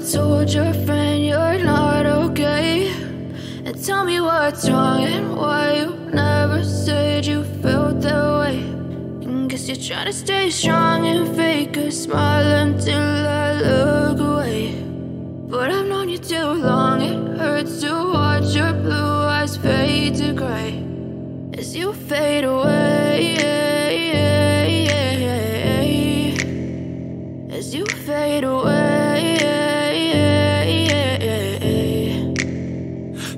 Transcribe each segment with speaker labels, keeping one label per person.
Speaker 1: told your friend you're not okay, and tell me what's wrong and why you never said you felt that way. And guess you're trying to stay strong and fake a smile until I look away. But I've known you too long, it hurts to watch your blue eyes fade to gray as you fade away, as you fade away.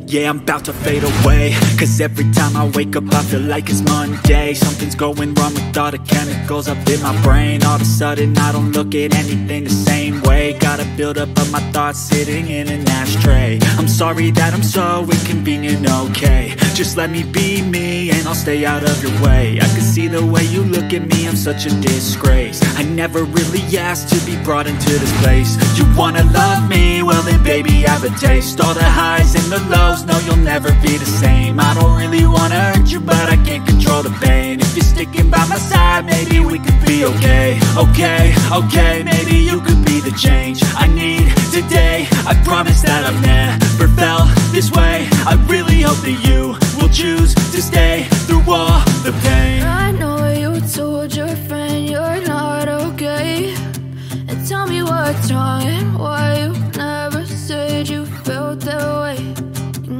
Speaker 2: Yeah, I'm about to fade away, cause every time I wake up I feel like it's Monday. Something's going wrong with all the chemicals up in my brain. All of a sudden I don't look at anything the same way. Got a buildup of my thoughts sitting in an ashtray. I'm sorry that I'm so inconvenient, okay. Just let me be me and I'll stay out of your way. I can see the way you look at me, I'm such a disgrace. I never really asked to be brought into this place. You wanna love me? Well then baby, have a taste. All the highs and the lows, no, you'll never be the same. I don't really wanna hurt you, but I can't control the pain. If you're sticking by my side, maybe we could be okay. Okay, maybe you could be the change I need today. I promise that I've never felt this way. I really hope that you will choose to stay through all the pain.
Speaker 1: I know you told your friend you're not okay, and tell me what's wrong and why you never said you felt that way.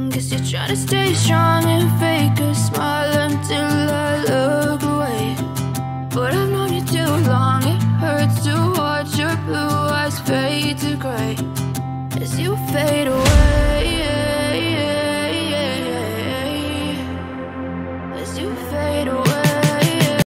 Speaker 1: Guess you're trying to stay strong and fake a smile until I look